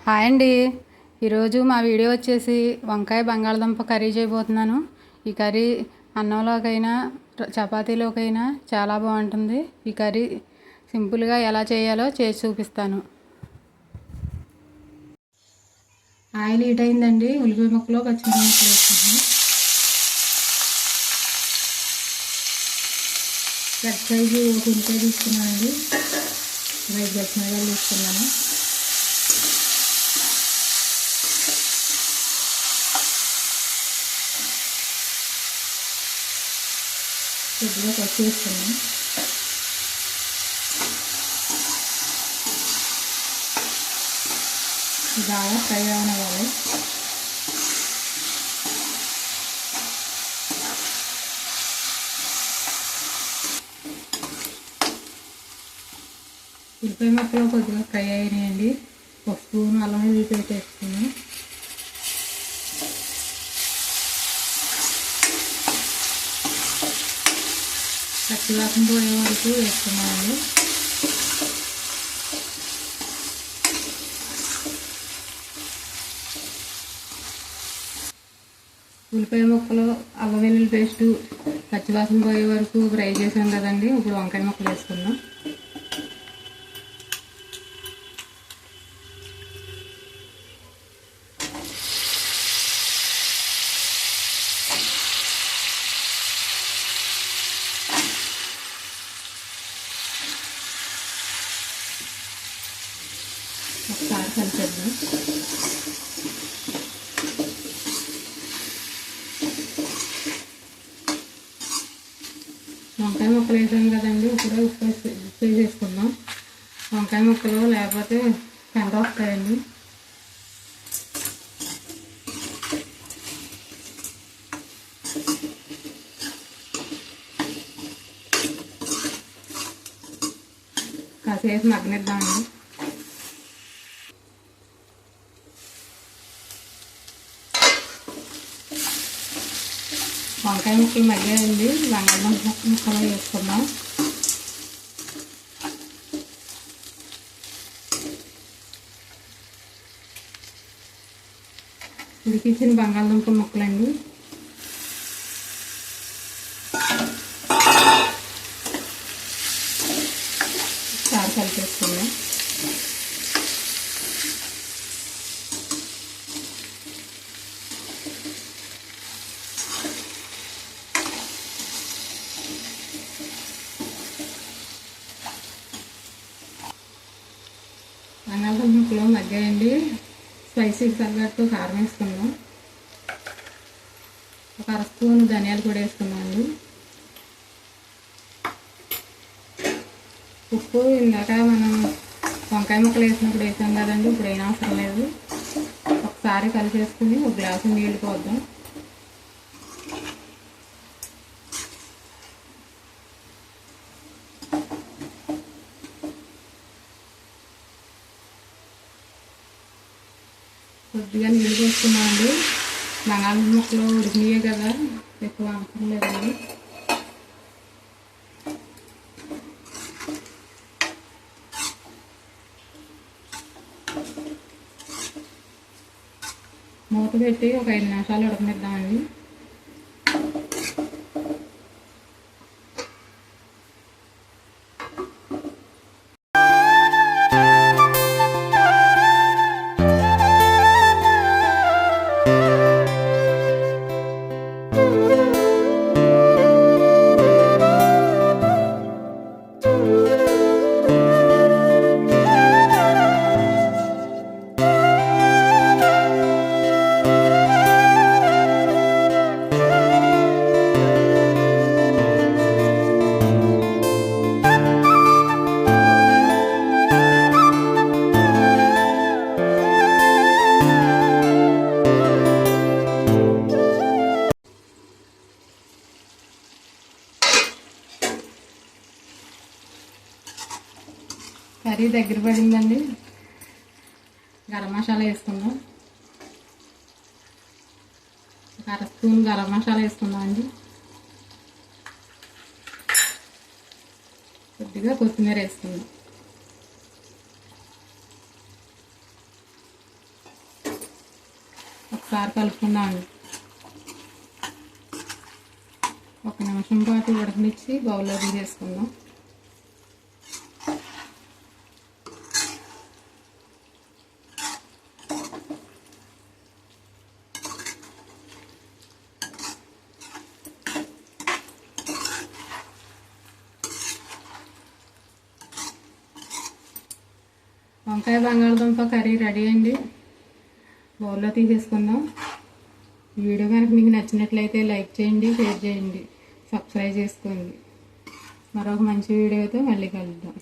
Hi అండి. ఈరోజు మా వీడియో వచ్చేసి వంకాయ బంగాళదుంప కర్రీ చేయబోతున్నాను. ఈ కర్రీ అన్నంలోకైనా చపాతీలోకైనా చాలా బాగుంటుంది. ఈ కర్రీ సింపుల్గా ఎలా చేయాలో చేసి చూపిస్తాను. ఆయిల్ హీట్ అయిందండి. ఉల్లిపాయ ముక్కలు పచ్చిమిరపకాయలు ముక్కలు వేసుకుంటాను. పెద్ద సైజు ఉల్లిపాయ తీసుకున్నానండి. 5 పచ్చిమిరపకాయలు తీసుకున్నాను. కొద్దిగా పచ్చి వేసుకున్నాను. బాగా ఫ్రై అవ్వాలి. ఉల్లిపాయ ముక్కలు కొద్దిగా ఫ్రై అయినాయండి. ఒక స్పూన్ అల్లం వెల్లుల్లి పేస్ట్ వేసుకున్నాను. పచ్చివాసన పోయే వరకు వేసుకున్నామండి. ఉల్లిపాయ ముక్కలు అల్లం వెల్లుల్లి పేస్టు పచ్చివాసన పోయే వరకు ఫ్రై చేసాం కదండి. ఇప్పుడు వంకాయ ముక్కలు వేసుకుందాం. ఒకసారి కలిపేద్దాం. వంకాయ ముక్కలు వేసాం కదండి. ఇప్పుడు ఉప్పు వేసేసుకుందాం. వంకాయ ముక్కలు లేకపోతే పెంట వస్తాయండి. కాసేపు మగ్గనిద్దామండి. వంకాయ ముక్కలు మగ్గాయండి. బంగాళదుంప ముక్కలు వేసుకుందాం. ఉడికించిన బంగాళదుంప ముక్కలండి. ఒకసారి కలిపేసుకుందాం. బంగాళదుంప ముక్కలు మగ్గాయండి. స్పైసీకి తగ్గట్టు కారం వేసుకుందాం. ఒక 1 స్పూన్ ధనియాలు కూడా వేసుకున్నామండి. ఉప్పు ఇందాక మనం వంకాయ ముక్కలు వేసినప్పుడు వేసాం కదండి. ఇప్పుడు ఏం అవసరం లేదు. ఒకసారి కలిపేసుకుని ఒక గ్లాసు నీళ్ళు పోద్దాం. కొద్దిగా నీళ్ళు పోసుకున్నామండి. బంగాళదుంప ముక్కలు ఉడికినాయే కదా, ఎక్కువ అవసరం లేదండి. మూత పెట్టి ఒక 5 నిమిషాలు ఉడకనిద్దామండి. కర్రీ దగ్గర పడిందండి. గరం మసాలా వేసుకుందాం. 1 స్పూన్ గరం మసాలా వేసుకుందాం అండి. కొద్దిగా కొత్తిమీర వేసుకుందాం. ఒకసారి కలుపుకుందామండి. ఒక నిమిషం పాటు ఉడకనిచ్చి బౌల్లో తీసేసుకుందాం. వంకాయ బంగాళదుంప కర్రీ రెడీ అండి. బౌల్లో తీసేసుకుందాం. ఈ వీడియో కనుక మీకు నచ్చినట్లయితే లైక్ చేయండి, షేర్ చేయండి, సబ్స్క్రైబ్ చేసుకోండి. మరొక మంచి వీడియోతో మళ్ళీ కలుద్దాం.